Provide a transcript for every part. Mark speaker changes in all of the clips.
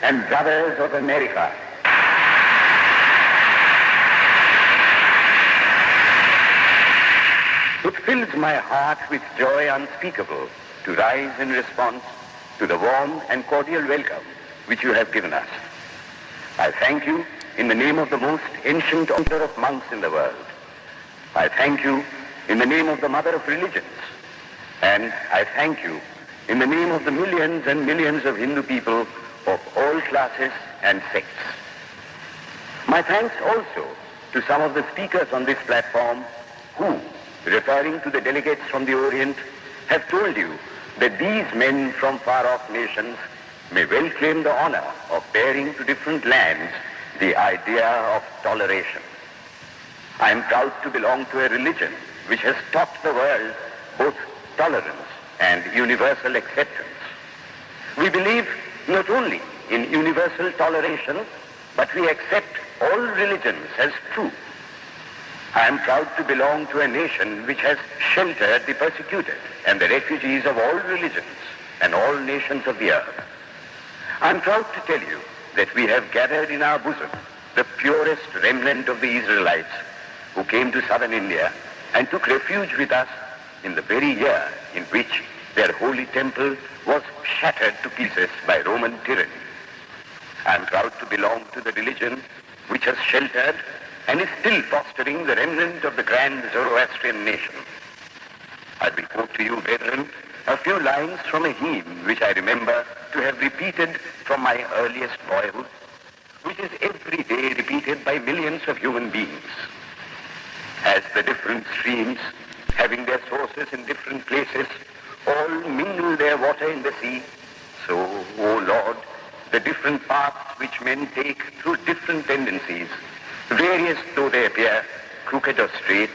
Speaker 1: and brothers of America. It fills my heart with joy unspeakable to rise in response to the warm and cordial welcome which you have given us. I thank you in the name of the most ancient order of monks in the world. I thank you in the name of the mother of religions. And I thank you in the name of the millions and millions of Hindu people of all classes and sects. My thanks also to some of the speakers on this platform who, referring to the delegates from the Orient, have told you that these men from far-off nations may well claim the honor of bearing to different lands the idea of toleration. I am proud to belong to a religion which has taught the world both tolerance and universal acceptance. We believe not only in universal toleration, but we accept all religions as true. I am proud to belong to a nation which has sheltered the persecuted and the refugees of all religions and all nations of the earth. I am proud to tell you that we have gathered in our bosom the purest remnant of the Israelites who came to southern India and took refuge with us in the very year in which their holy temple was shattered to pieces by Roman tyranny. I am proud to belong to the religion which has sheltered and is still fostering the remnant of the grand Zoroastrian nation. I will quote to you, brethren, a few lines from a hymn which I remember to have repeated from my earliest boyhood, which is every day repeated by millions of human beings. As the different streams, having their sources in different places, all mingle their water in the sea, so, O Lord, the different paths which men take through different tendencies, various though they appear, crooked or straight,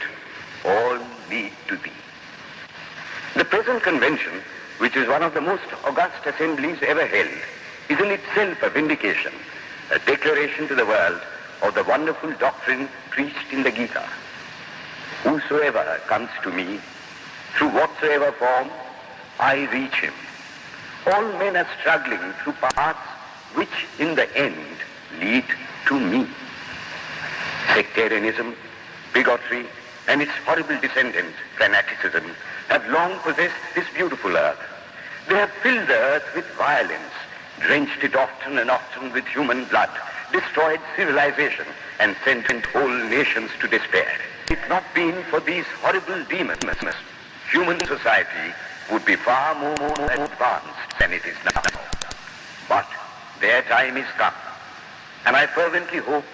Speaker 1: all lead to thee. The present convention, which is one of the most august assemblies ever held, is in itself a vindication, a declaration to the world of the wonderful doctrine preached in the Gita. Whosoever comes to me, through whatsoever form, I reach him. All men are struggling through paths which in the end lead to me. Sectarianism, bigotry, and its horrible descendant, fanaticism, have long possessed this beautiful earth. They have filled the earth with violence, drenched it often and often with human blood, destroyed civilization, and sent whole nations to despair. If not been for these horrible demons, human society would be far more advanced than it is now. But their time is come, and I fervently hope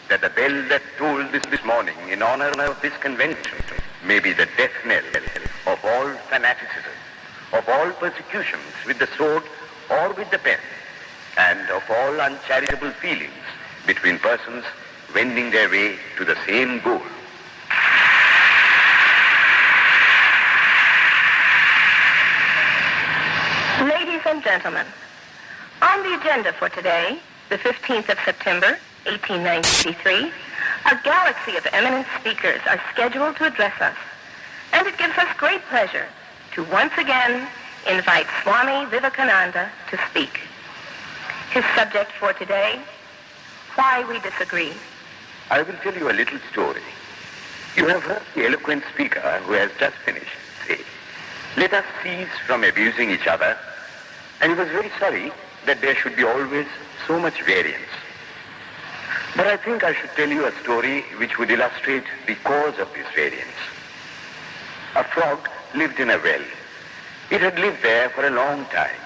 Speaker 1: that the bell that tolled this morning in honor of this convention may be the death knell of all fanaticism, of all persecutions with the sword or with the pen, and of all uncharitable feelings between persons wending their way to the same goal.
Speaker 2: Ladies and gentlemen, on the agenda for today, the 15th of September, 1893, a galaxy of eminent speakers are scheduled to address us, and it gives us great pleasure to once again invite Swami Vivekananda to speak. His subject for today, Why We Disagree.
Speaker 1: I will tell you a little story. You have heard the eloquent speaker who has just finished say, "Let us cease from abusing each other," and he was very sorry that there should be always so much variance. But I think I should tell you a story which would illustrate the cause of this variance. A frog lived in a well. It had lived there for a long time.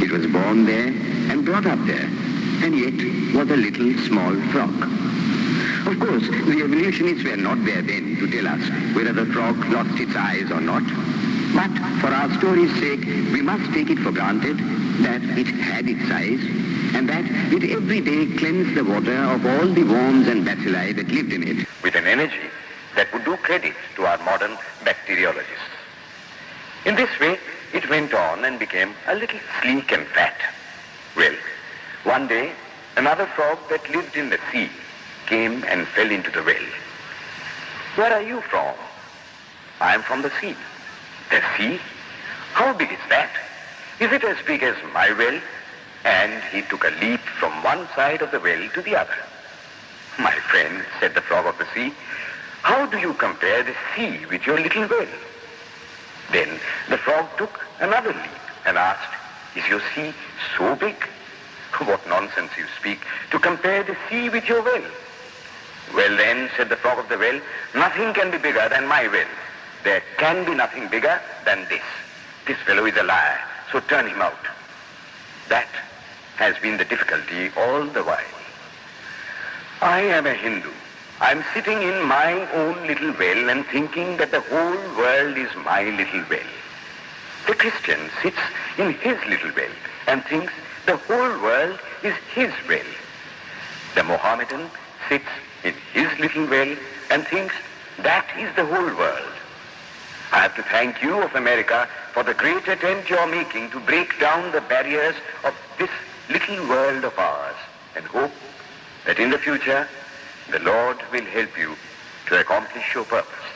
Speaker 1: It was born there and brought up there, and yet was a little small frog. Of course, the evolutionists were not there then to tell us whether the frog lost its eyes or not. But for our story's sake, we must take it for granted that it had its eyes, and that it every day cleansed the water of all the worms and bacilli that lived in it with an energy that would do credit to our modern bacteriologists. In this way, it went on and became a little sleek and fat. Well, one day, another frog that lived in the sea came and fell into the well. "Where are you from?" "I am from the sea." "The sea? How big is that? Is it as big as my well?" and he took a leap from one side of the well to the other. "My friend," said the frog of the sea, "how do you compare the sea with your little well?" Then the frog took another leap and asked, "Is your sea so big?" "What nonsense you speak, to compare the sea with your well." "Well then," said the frog of the well, "nothing can be bigger than my well. There can be nothing bigger than this. This fellow is a liar, so turn him out." That has been the difficulty all the while. I am a Hindu. I'm sitting in my own little well and thinking that the whole world is my little well. The Christian sits in his little well and thinks the whole world is his well. The Mohammedan sits in his little well and thinks that is the whole world. I have to thank you of America for the great attempt you are making to break down the barriers of this little world of ours, and hope that in the future the Lord will help you to accomplish your purpose.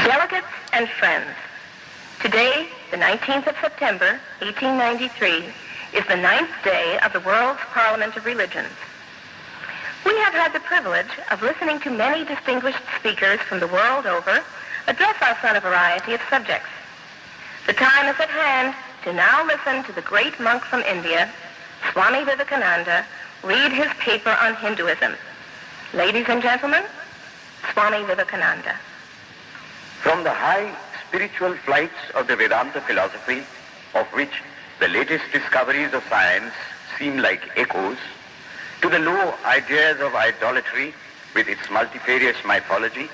Speaker 2: Delegates and friends, today, the 19th of September, 1893, is the 9th day of the World's Parliament of Religions. We have had the privilege of listening to many distinguished speakers from the world over address us on a variety of subjects. The time is at hand to now listen to the great monk from India, Swami Vivekananda, read his paper on Hinduism. Ladies and gentlemen, Swami Vivekananda.
Speaker 1: From the high spiritual flights of the Vedanta philosophy, of which the latest discoveries of science seem like echoes, to the low ideas of idolatry with its multifarious mythology,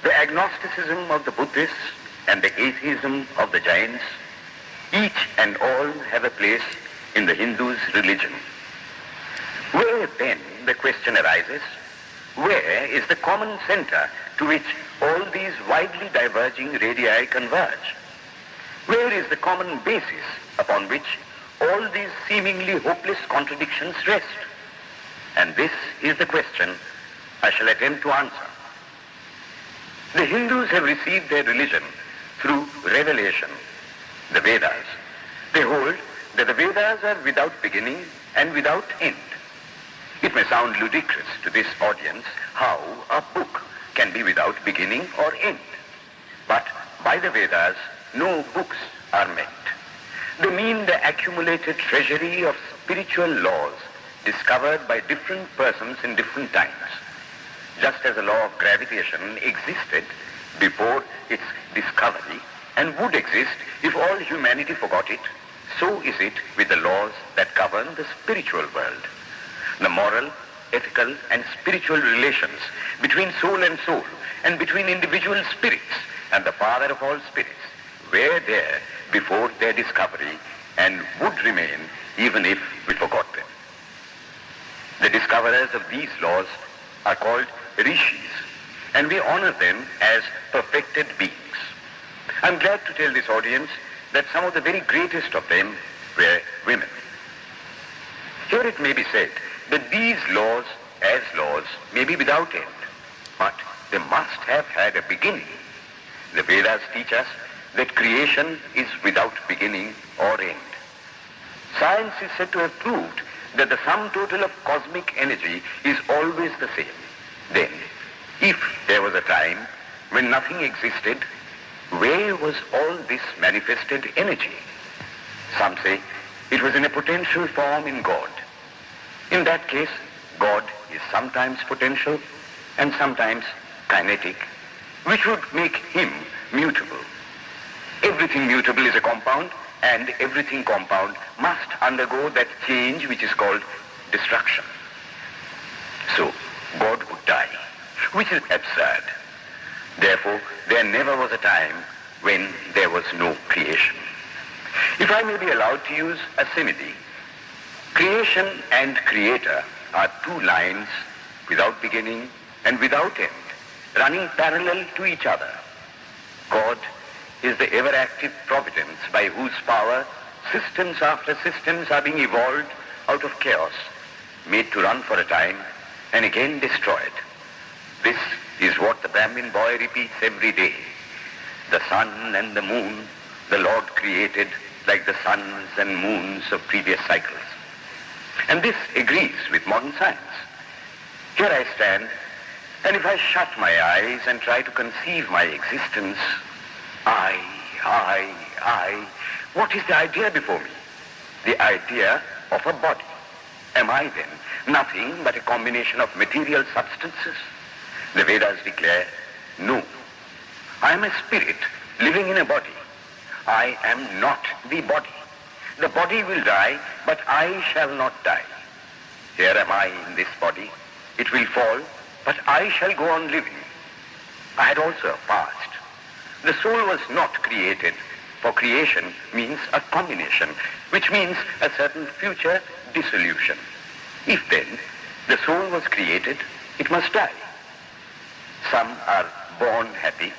Speaker 1: the agnosticism of the Buddhists and the atheism of the Jains, each and all have a place in the Hindu's religion. Where then, the question arises, where is the common center to which all these widely diverging radii converge? Where is the common basis upon which all these seemingly hopeless contradictions rest? And this is the question I shall attempt to answer. The Hindus have received their religion through revelation, the Vedas. They hold that the Vedas are without beginning and without end. It may sound ludicrous to this audience how a book can be without beginning or end. But by the Vedas, no books are meant. They mean the accumulated treasury of spiritual laws discovered by different persons in different times. Just as the law of gravitation existed before its discovery and would exist if all humanity forgot it, so is it with the laws that govern the spiritual world. The moral, ethical, and spiritual relations between soul and between individual spirits and the Father of all spirits were there before their discovery and would remain even if we forgot them. The discoverers of these laws are called rishis, and we honor them as perfected beings. I'm glad to tell this audience that some of the very greatest of them were women. Here it may be said that these laws, as laws, may be without end, but they must have had a beginning. The Vedas teach us that creation is without beginning or end. Science is said to have proved that the sum total of cosmic energy is always the same. Then, if there was a time when nothing existed, where was all this manifested energy? Some say it was in a potential form in God. In that case, God is sometimes potential and sometimes kinetic, which would make him mutable. Everything mutable is a compound, and everything compound must undergo that change which is called destruction. So, God would die, which is absurd. Therefore, there never was a time when there was no creation. If I may be allowed to use a simile, creation and creator are two lines without beginning and without end, running parallel to each other. God is the ever-active providence by whose power systems after systems are being evolved out of chaos, made to run for a time and again destroyed. This is what the Brahmin boy repeats every day. The sun and the moon the Lord created like the suns and moons of previous cycles. And this agrees with modern science. Here I stand, and if I shut my eyes and try to conceive my existence, I, what is the idea before me? The idea of a body. Am I then nothing but a combination of material substances? The Vedas declare, no. I am a spirit living in a body. I am not the body. The body will die, but I shall not die. Here am I in this body. It will fall, but I shall go on living. I had also a past. The soul was not created, for creation means a combination, which means a certain future dissolution. If then the soul was created, it must die. Some are born happy,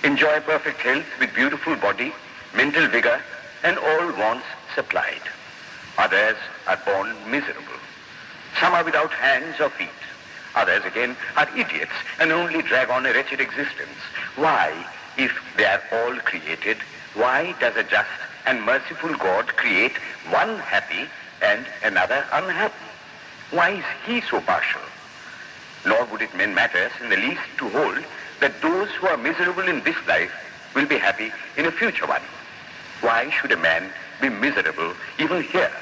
Speaker 1: enjoy perfect health with beautiful body, mental vigor, and all wants supplied. Others are born miserable. Some are without hands or feet. Others again are idiots and only drag on a wretched existence. Why, if they are all created, why does a just and merciful God create one happy and another unhappy? Why is he so partial? Nor would it matter in the least to hold that those who are miserable in this life will be happy in a future one. Why should a man be miserable even here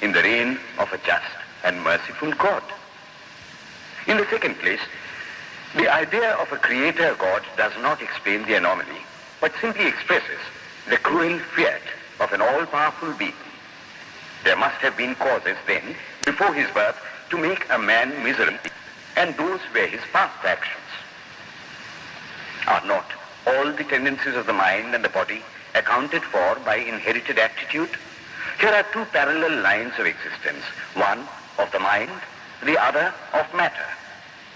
Speaker 1: in the reign of a just and merciful God? In the second place, the idea of a creator God does not explain the anomaly, but simply expresses the cruel fiat of an all-powerful being. There must have been causes then, before his birth, to make a man miserable, and those were his past actions. Are not all the tendencies of the mind and the body accounted for by inherited aptitude? Here are two parallel lines of existence, one of the mind, the other of matter.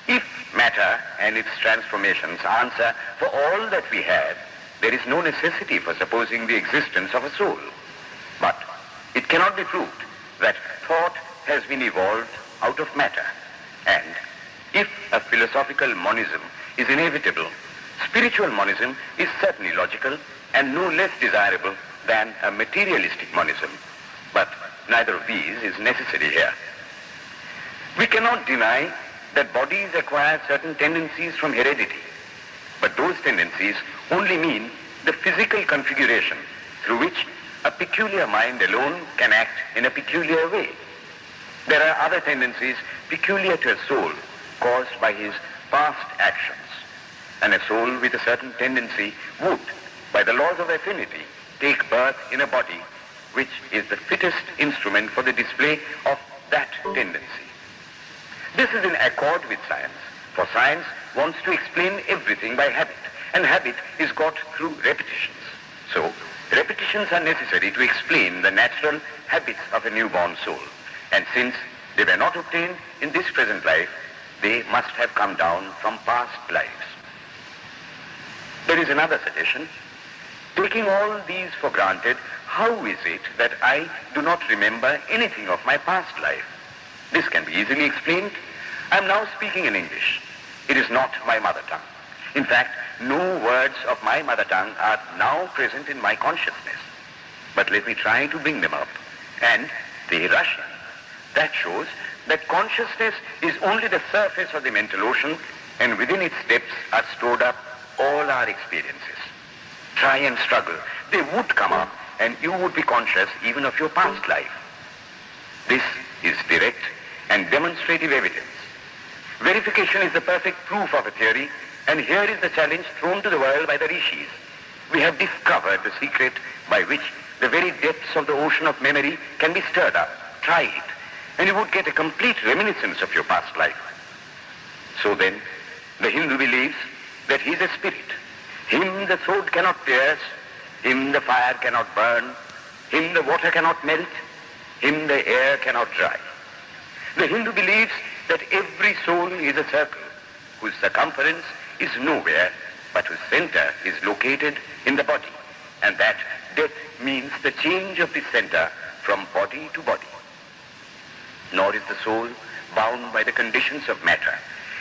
Speaker 1: If matter and its transformations answer for all that we have, there is no necessity for supposing the existence of a soul. But it cannot be proved that thought has been evolved out of matter. And if a philosophical monism is inevitable, spiritual monism is certainly logical and no less desirable than a materialistic monism. But neither of these is necessary here. We cannot deny that bodies acquire certain tendencies from heredity, but those tendencies only mean the physical configuration through which a peculiar mind alone can act in a peculiar way. There are other tendencies peculiar to a soul caused by his past actions, and a soul with a certain tendency would, by the laws of affinity, take birth in a body which is the fittest instrument for the display of that tendency. This is in accord with science, for science wants to explain everything by habit, and habit is got through repetitions. So, repetitions are necessary to explain the natural habits of a newborn soul, and since they were not obtained in this present life, they must have come down from past lives. There is another suggestion. Taking all these for granted, how is it that I do not remember anything of my past life? This can be easily explained. I am now speaking in English. It is not my mother tongue. In fact, no words of my mother tongue are now present in my consciousness. But let me try to bring them up. And they rush in. That shows that consciousness is only the surface of the mental ocean, and within its depths are stored up all our experiences. Try and struggle. They would come up, and you would be conscious even of your past life. This is direct and demonstrative evidence. Verification is the perfect proof of a theory, and here is the challenge thrown to the world by the rishis. We have discovered the secret by which the very depths of the ocean of memory can be stirred up. Try it, and you would get a complete reminiscence of your past life. So then, the Hindu believes that he is a spirit. Him the sword cannot pierce, him the fire cannot burn, him the water cannot melt, him the air cannot dry. The Hindu believes that every soul is a circle whose circumference is nowhere, but whose center is located in the body, and that death means the change of the center from body to body. Nor is the soul bound by the conditions of matter.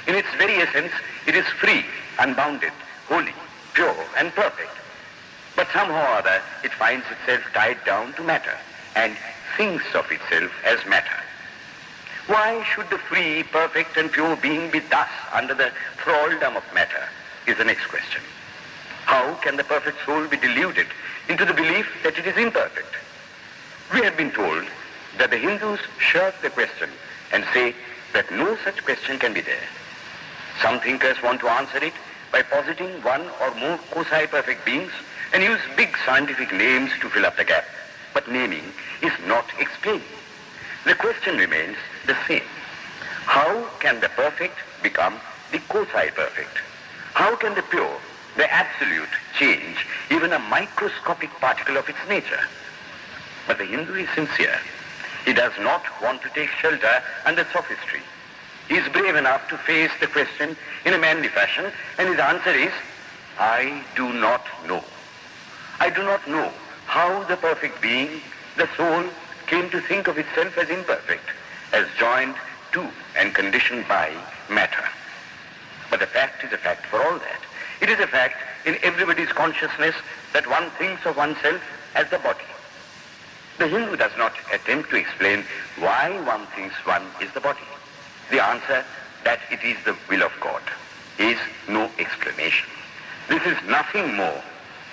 Speaker 1: In its very essence, it is free, unbounded, holy, pure, and perfect, But somehow or other, it finds itself tied down to matter and thinks of itself as matter. Why should the free, perfect, and pure being be thus under the thraldom of matter is the next question. How can the perfect soul be deluded into the belief that it is imperfect? We have been told that the Hindus shirk the question and say that no such question can be there. Some thinkers want to answer it by positing one or more quasi-perfect beings and use big scientific names to fill up the gap. But naming is not explained. The question remains the same. How can the perfect become the quasi-perfect? How can the pure, the absolute, change even a microscopic particle of its nature? But the Hindu is sincere. He does not want to take shelter under sophistry. He is brave enough to face the question in a manly fashion, and his answer is, I do not know. I do not know how the perfect being, the soul, came to think of itself as imperfect, as joined to and conditioned by matter. But the fact is a fact for all that. It is a fact in everybody's consciousness that one thinks of oneself as the body. The Hindu does not attempt to explain why one thinks one is the body. The answer that it is the will of God is no explanation. This is nothing more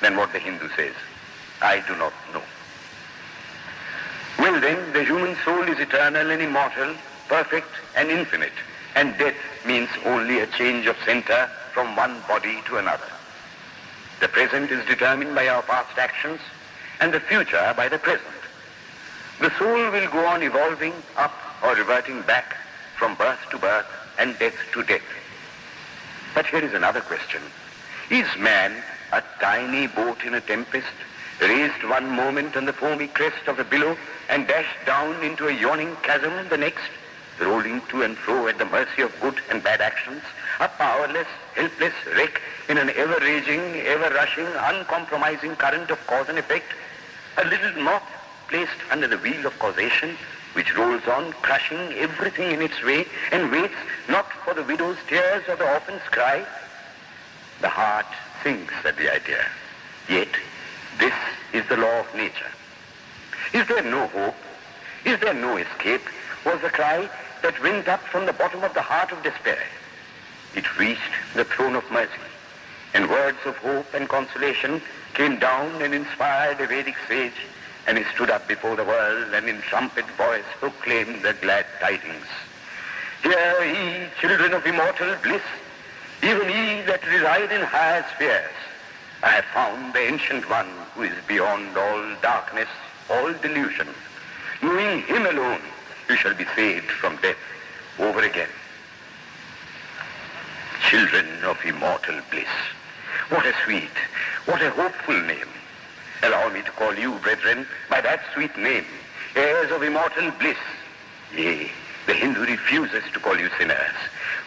Speaker 1: than what the Hindu says. I do not know. Well then, the human soul is eternal and immortal, perfect and infinite, and death means only a change of center from one body to another. The present is determined by our past actions, and the future by the present. The soul will go on evolving up or reverting back from birth to birth and death to death. But here is another question. Is man a tiny boat in a tempest, raised one moment on the foamy crest of a billow and dashed down into a yawning chasm the next, rolling to and fro at the mercy of good and bad actions, a powerless, helpless wreck in an ever-raging, ever-rushing, uncompromising current of cause and effect, a little moth placed under the wheel of causation, which rolls on, crushing everything in its way, and waits not for the widow's tears or the orphan's cry? The heart sinks at the idea. Yet, this is the law of nature. Is there no hope? Is there no escape? Was the cry that went up from the bottom of the heart of despair. It reached the throne of mercy, and words of hope and consolation came down and inspired a Vedic sage, and he stood up before the world and in trumpet voice proclaimed the glad tidings. Hear ye, children of immortal bliss, even ye that reside in higher spheres. I have found the Ancient One who is beyond all darkness, all delusion. Knowing him alone, you shall be saved from death over again. Children of immortal bliss. What a sweet, what a hopeful name. Allow me to call you, brethren, by that sweet name, heirs of immortal bliss. Yea, the Hindu refuses to call you sinners.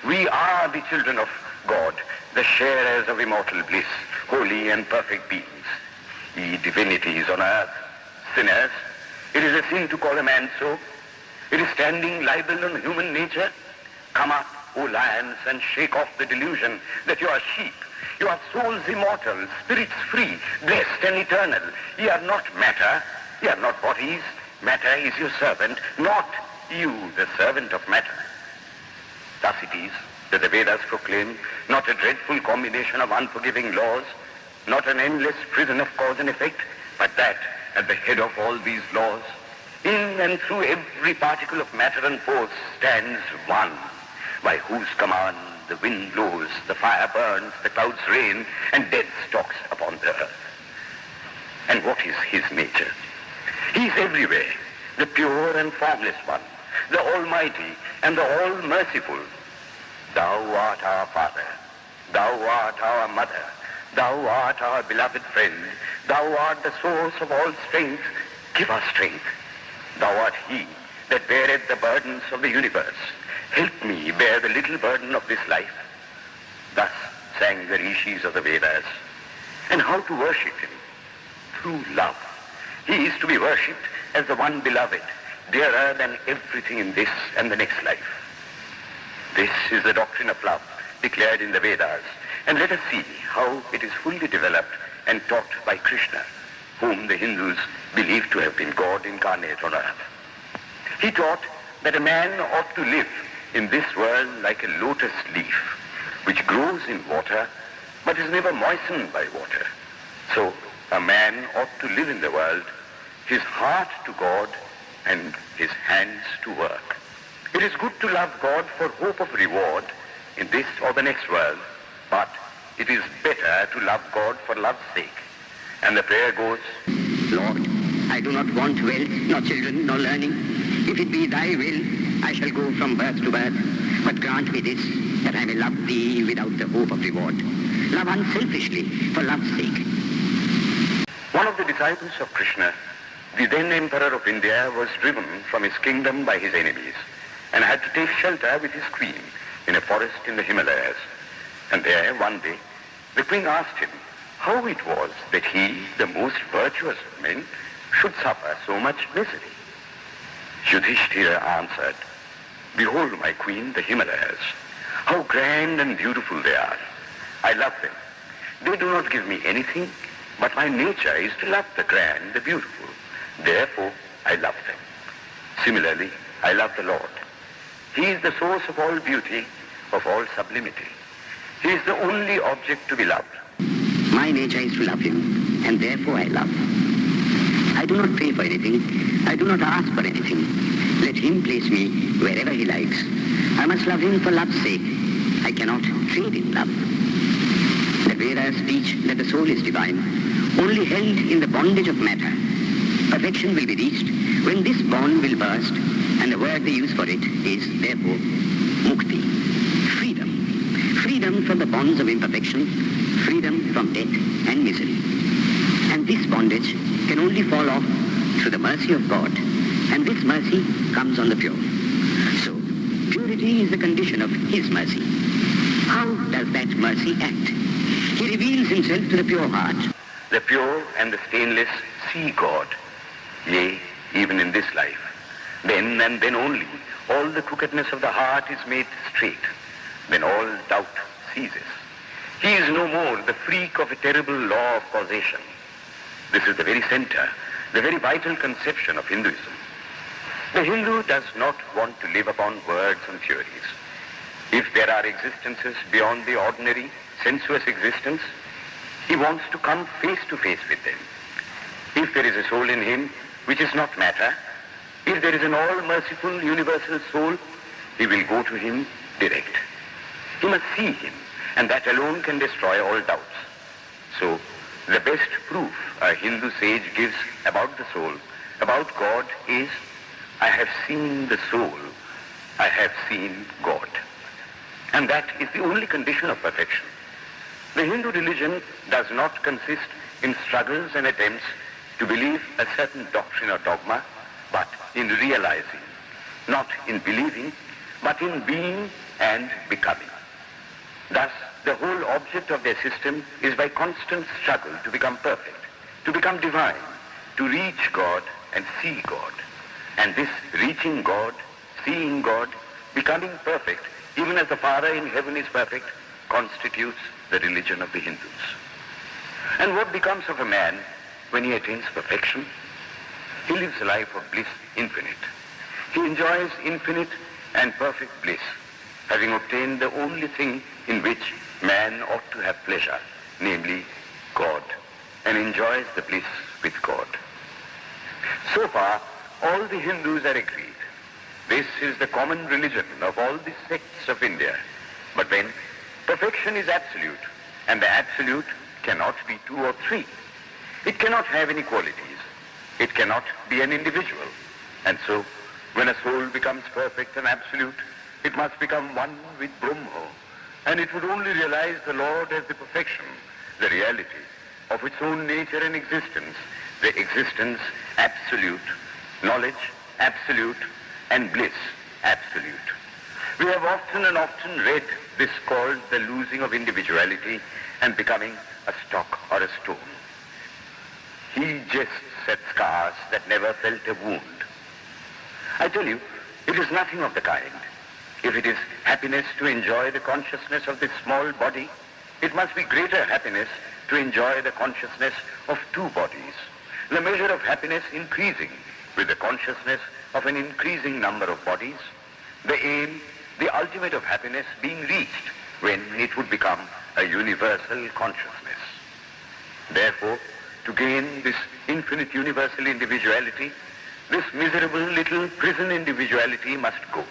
Speaker 1: We are the children of God, the sharers of immortal bliss, holy and perfect beings. Ye divinities on earth, sinners, it is a sin to call a man so. It is standing libel on human nature. Come up, O lions, and shake off the delusion that you are sheep. You are souls immortal, spirits free, blessed and eternal. Ye are not matter, ye are not bodies. Matter is your servant, not you the servant of matter. Thus it is that the Vedas proclaim not a dreadful combination of unforgiving laws, not an endless prison of cause and effect, but that at the head of all these laws, in and through every particle of matter and force, stands one, by whose command the wind blows, the fire burns, the clouds rain, and death stalks upon the earth. And what is his nature? He is everywhere, the pure and formless one, the almighty and the all-merciful. Thou art our Father, thou art our Mother, thou art our beloved friend, thou art the source of all strength. Give us strength. Thou art he that beareth the burdens of the universe. Help me bear the little burden of this life. Thus sang the rishis of the Vedas. And how to worship him? Through love. He is to be worshipped as the one beloved, dearer than everything in this and the next life. This is the doctrine of love declared in the Vedas, and let us see how it is fully developed and taught by Krishna, whom the Hindus believe to have been God incarnate on earth. He taught that a man ought to live in this world like a lotus leaf, which grows in water but is never moistened by water. So a man ought to live in the world, his heart to God and his hands to work. It is good to love God for hope of reward in this or the next world, but it is better to love God for love's sake. And the prayer goes,
Speaker 3: Lord, I do not want wealth, nor children, nor learning. If it be thy will, I shall go from birth to birth. But grant me this, that I may love thee without the hope of reward. Love unselfishly, for love's sake.
Speaker 1: One of the disciples of Krishna, the then Emperor of India, was driven from his kingdom by his enemies and had to take shelter with his queen in a forest in the Himalayas. And there, one day, the queen asked him how it was that he, the most virtuous of men, should suffer so much misery. Yudhishthira answered, Behold, my queen, the Himalayas. How grand and beautiful they are. I love them. They do not give me anything, but my nature is to love the grand, the beautiful. Therefore, I love them. Similarly, I love the Lord. He is the source of all beauty, of all sublimity. He is the only object to be loved.
Speaker 3: My nature is to love him, and therefore I love. I do not pray for anything. I do not ask for anything. Let him place me wherever he likes. I must love him for love's sake. I cannot trade in love. The Vedas teach that the soul is divine, only held in the bondage of matter. Perfection will be reached when this bond will burst, and the word they use for it is, therefore, mukti, freedom. Freedom from the bonds of imperfection, freedom from death and misery. And this bondage can only fall off through the mercy of God, and this mercy comes on the pure. So, purity is the condition of his mercy. How does that mercy act? He reveals himself to the pure heart.
Speaker 1: The pure and the stainless see God, yea, even in this life. Then and then only, all the crookedness of the heart is made straight. Then all doubt ceases. He is no more the freak of a terrible law of causation. This is the very center, the very vital conception of Hinduism. The Hindu does not want to live upon words and theories. If there are existences beyond the ordinary, sensuous existence, he wants to come face to face with them. If there is a soul in him which is not matter, if there is an all-merciful universal soul, he will go to him direct. He must see him, and that alone can destroy all doubts. So, the best proof a Hindu sage gives about the soul, about God, is, I have seen the soul, I have seen God. And that is the only condition of perfection. The Hindu religion does not consist in struggles and attempts to believe a certain doctrine or dogma, but in realizing, not in believing, but in being and becoming. Thus, the whole object of their system is by constant struggle to become perfect, to become divine, to reach God and see God. And this reaching God, seeing God, becoming perfect, even as the Father in heaven is perfect, constitutes the religion of the Hindus. And what becomes of a man when he attains perfection? He lives a life of bliss infinite. He enjoys infinite and perfect bliss, having obtained the only thing in which man ought to have pleasure, namely God, and enjoys the bliss with God. So far, all the Hindus are agreed. This is the common religion of all the sects of India. But then, perfection is absolute, and the absolute cannot be two or three. It cannot have any qualities. It cannot be an individual. And so, when a soul becomes perfect and absolute, it must become one with Brahma, and it would only realize the Lord as the perfection, the reality of its own nature and existence, the existence absolute, knowledge absolute, and bliss absolute. We have often and often read this called the losing of individuality and becoming a stock or a stone. He jests at scars that never felt a wound. I tell you, it is nothing of the kind. If it is happiness to enjoy the consciousness of this small body, it must be greater happiness to enjoy the consciousness of two bodies, the measure of happiness increasing with the consciousness of an increasing number of bodies, the aim, the ultimate of happiness being reached when it would become a universal consciousness. Therefore, to gain this infinite universal individuality, this miserable little prison individuality must go.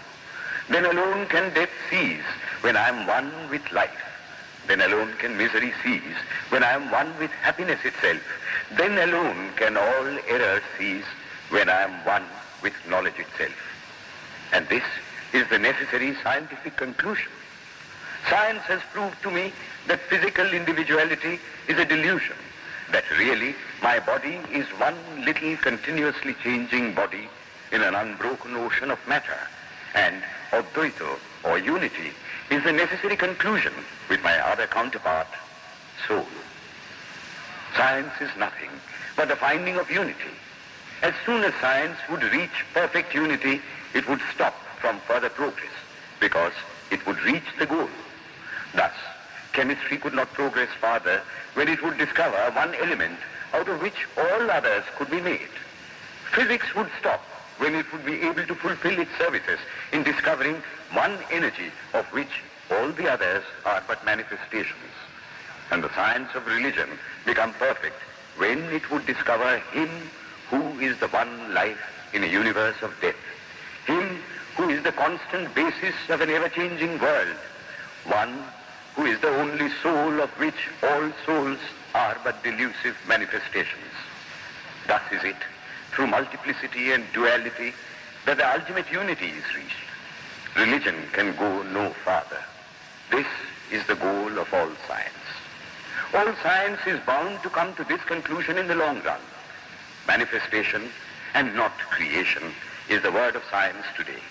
Speaker 1: Then alone can death cease when I am one with life. Then alone can misery cease when I am one with happiness itself. Then alone can all error cease when I am one with knowledge itself. And this is the necessary scientific conclusion. Science has proved to me that physical individuality is a delusion, that really my body is one little continuously changing body in an unbroken ocean of matter, and Advaita, or unity, is the necessary conclusion with my other counterpart, soul. Science is nothing but the finding of unity. As soon as science would reach perfect unity, it would stop from further progress, because it would reach the goal. Thus, chemistry could not progress farther when it would discover one element out of which all others could be made. Physics would stop when it would be able to fulfill its services in discovering one energy of which all the others are but manifestations. And the science of religion become perfect when it would discover Him who is the one life in a universe of death, Him who is the constant basis of an ever-changing world, one who is the only soul of which all souls are but delusive manifestations. Thus is it, through multiplicity and duality, that the ultimate unity is reached. Religion can go no farther. This is the goal of all science. All science is bound to come to this conclusion in the long run. Manifestation and not creation is the word of science today.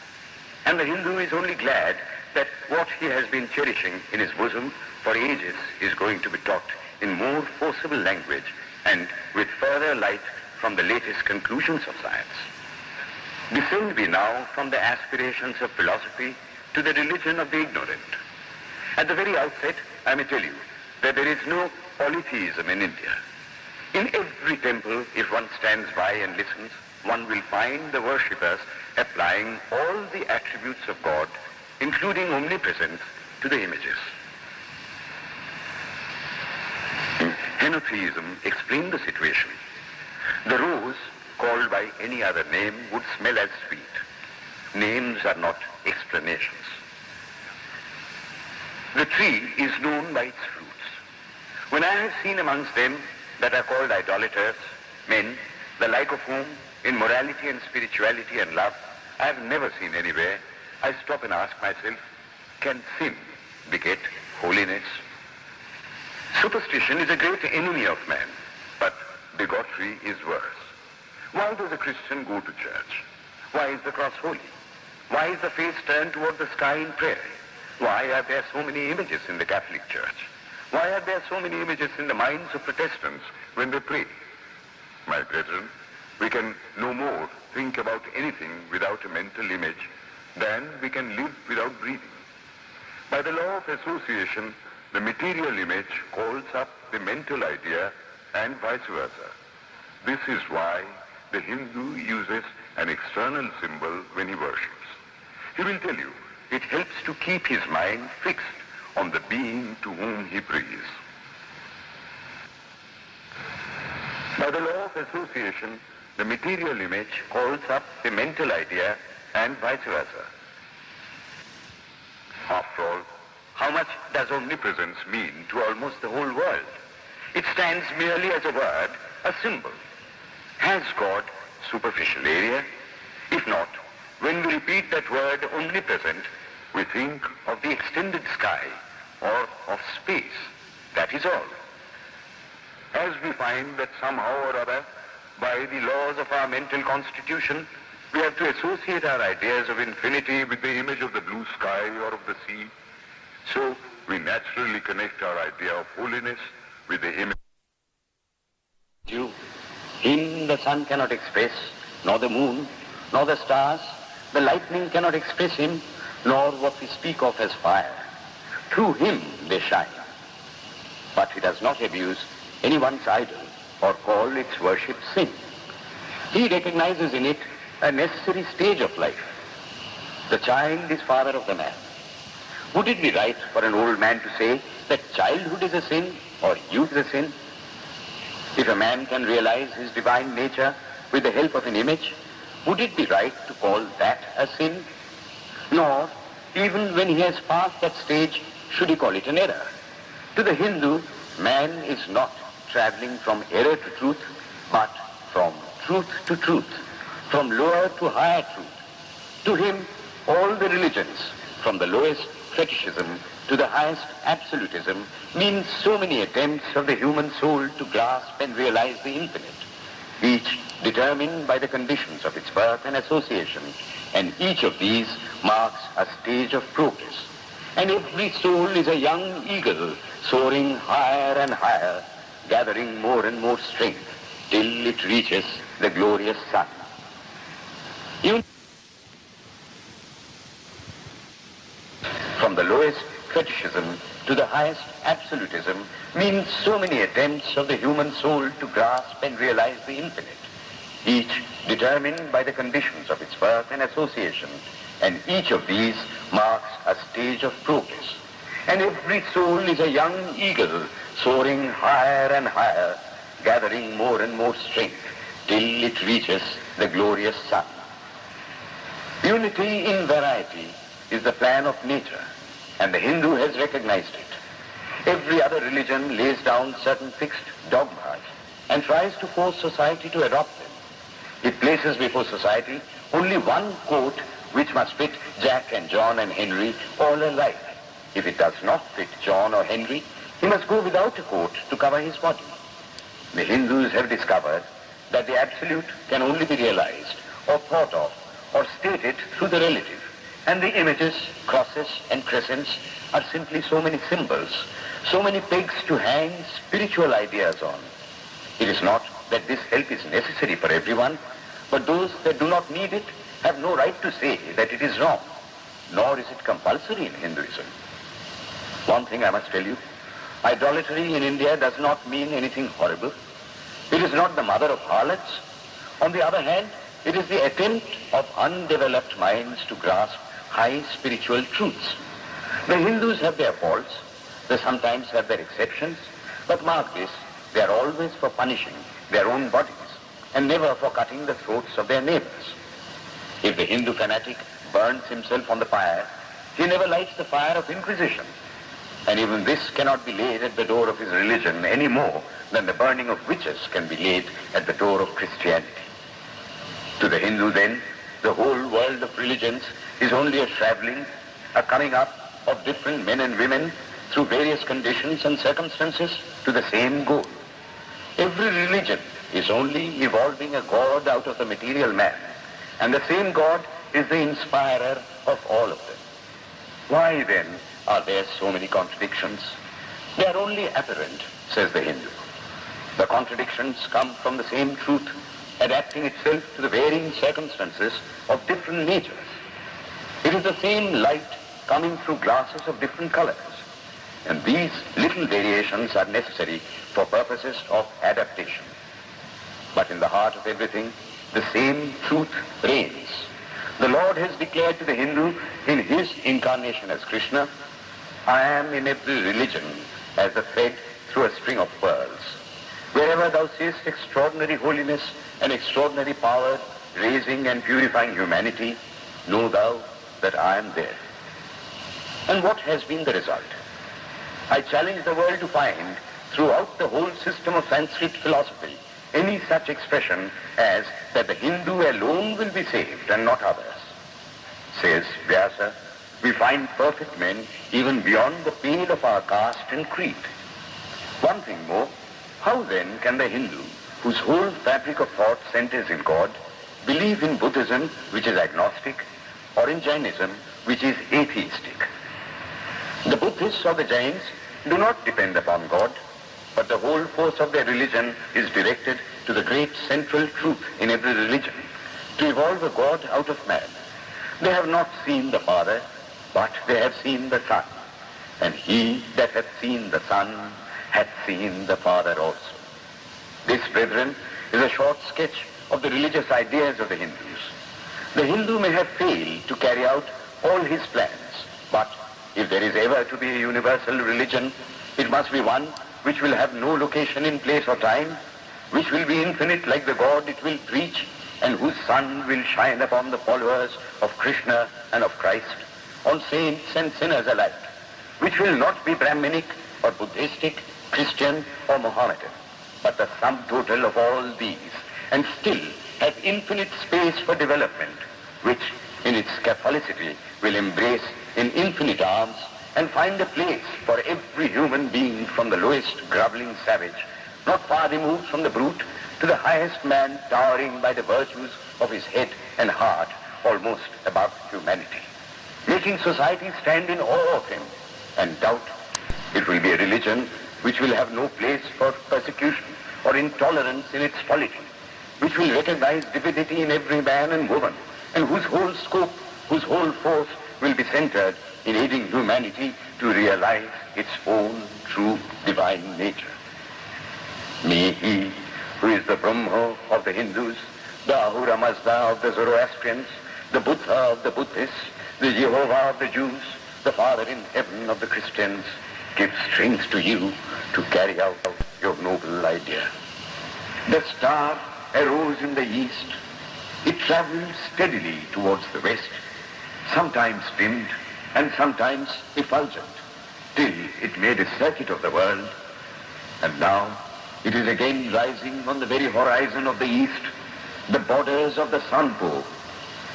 Speaker 1: And the Hindu is only glad that what he has been cherishing in his bosom for ages is going to be taught in more forcible language and with further light from the latest conclusions of science. Descend we now from the aspirations of philosophy to the religion of the ignorant. At the very outset, I may tell you that there is no polytheism in India. In every temple, if one stands by and listens, one will find the worshippers applying all the attributes of God, including omnipresence, to the images. Henotheism explained the situation. The rose, called by any other name, would smell as sweet. Names are not explanations. The tree is known by its fruits. When I have seen amongst them that are called idolaters, men, the like of whom, in morality and spirituality and love, I have never seen anywhere, I stop and ask myself, can sin beget holiness? Superstition is a great enemy of man, but bigotry is worse. Why does a Christian go to church? Why is the cross holy? Why is the face turned toward the sky in prayer? Why are there so many images in the Catholic Church? Why are there so many images in the minds of Protestants when they pray? My brethren, we can no more think about anything without a mental image than we can live without breathing. By the law of association, the material image calls up the mental idea and vice versa. This is why the Hindu uses an external symbol when he worships. He will tell you it helps to keep his mind fixed on the being to whom he prays. By the law of association, the material image calls up the mental idea and vice versa. After all, how much does omnipresence mean to almost the whole world? It stands merely as a word, a symbol. Has God superficial area? If not, when we repeat that word omnipresent, we think of the extended sky or of space. That is all. As we find that somehow or other, by the laws of our mental constitution, we have to associate our ideas of infinity with the image of the blue sky or of the sea, so we naturally connect our idea of holiness with the image. Him the sun cannot express, nor the moon, nor the stars. The lightning cannot express him, nor what we speak of as fire. Through him they shine. but he does not abuse anyone's idol or call its worship sin. He recognizes in it a necessary stage of life. The child is father of the man. Would it be right for an old man to say that childhood is a sin or youth is a sin? If a man can realize his divine nature with the help of an image, would it be right to call that a sin? Nor, even when he has passed that stage, should he call it an error. To the Hindu, man is not traveling from error to truth, but from truth to truth, from lower to higher truth. To him, all the religions, from the lowest fetishism to the highest absolutism, mean so many attempts of the human soul to grasp and realize the infinite, each determined by the conditions of its birth and association, and each of these marks a stage of progress. And every soul is a young eagle soaring higher and higher, gathering more and more strength till it reaches the glorious sun. From the lowest fetishism to the highest absolutism means so many attempts of the human soul to grasp and realize the infinite, each determined by the conditions of its birth and association, and each of these marks a stage of progress. And every soul is a young eagle soaring higher and higher, gathering more and more strength till it reaches the glorious sun. Unity in variety is the plan of nature, and the Hindu has recognized it. Every other religion lays down certain fixed dogmas and tries to force society to adopt them. It places before society only one coat which must fit Jack and John and Henry all alike. If it does not fit John or Henry, he must go without a coat to cover his body. The Hindus have discovered that the absolute can only be realized or thought of or stated through the relative, and the images, crosses and crescents are simply so many symbols, so many pegs to hang spiritual ideas on. It is not that this help is necessary for everyone, but those that do not need it have no right to say that it is wrong, nor is it compulsory in Hinduism. One thing I must tell you, idolatry in India does not mean anything horrible. It is not the mother of harlots. On the other hand, it is the attempt of undeveloped minds to grasp high spiritual truths. The Hindus have their faults, they sometimes have their exceptions, but mark this, they are always for punishing their own bodies and never for cutting the throats of their neighbors. If the Hindu fanatic burns himself on the fire, he never lights the fire of Inquisition. And even this cannot be laid at the door of his religion any more than the burning of witches can be laid at the door of Christianity. To the Hindu then, the whole world of religions is only a traveling, a coming up of different men and women through various conditions and circumstances to the same goal. Every religion is only evolving a God out of the material man, and the same God is the inspirer of all of them. Why then are there so many contradictions? They are only apparent, says the Hindu. The contradictions come from the same truth, adapting itself to the varying circumstances of different natures. It is the same light coming through glasses of different colors, and these little variations are necessary for purposes of adaptation. But in the heart of everything, the same truth reigns. The Lord has declared to the Hindu in his incarnation as Krishna, I am in every religion as a thread through a string of pearls. Wherever thou seest extraordinary holiness and extraordinary power raising and purifying humanity, know thou that I am there. And what has been the result? I challenge the world to find throughout the whole system of Sanskrit philosophy any such expression as that the Hindu alone will be saved and not others. Says Vyasa, we find perfect men even beyond the pale of our caste and creed. One thing more, how then can the Hindu, whose whole fabric of thought centers in God, believe in Buddhism, which is agnostic, or in Jainism, which is atheistic? The Buddhists or the Jains do not depend upon God, but the whole force of their religion is directed to the great central truth in every religion, to evolve a God out of man. They have not seen the Father, but they have seen the Son. And he that hath seen the Son hath seen the Father also. This, brethren, is a short sketch of the religious ideas of the Hindus. The Hindu may have failed to carry out all his plans, but if there is ever to be a universal religion, it must be one which will have no location in place or time, which will be infinite like the God it will preach, and whose sun will shine upon the followers of Krishna and of Christ, on saints and sinners alike, which will not be Brahminic or Buddhistic, Christian or Mohammedan, but the sum total of all these, and still have infinite space for development, which in its Catholicity will embrace in infinite arms and find a place for every human being, from the lowest groveling savage, not far removed from the brute, to the highest man towering by the virtues of his head and heart almost above humanity, making society stand in awe of him and doubt. It will be a religion which will have no place for persecution or intolerance in its polity, which will recognize divinity in every man and woman, and whose whole scope, whose whole force will be centered in aiding humanity to realize its own true divine nature. May he, who is the Brahma of the Hindus, the Ahura Mazda of the Zoroastrians, the Buddha of the Buddhists, the Jehovah of the Jews, the Father in heaven of the Christians, give strength to you to carry out your noble idea. The star arose in the east. It traveled steadily towards the west, sometimes dimmed and sometimes effulgent, till it made a circuit of the world, and now it is again rising on the very horizon of the east, the borders of the sun pole,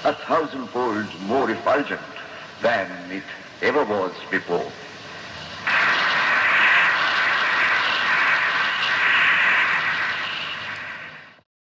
Speaker 1: 1,000-fold more effulgent than it ever was before.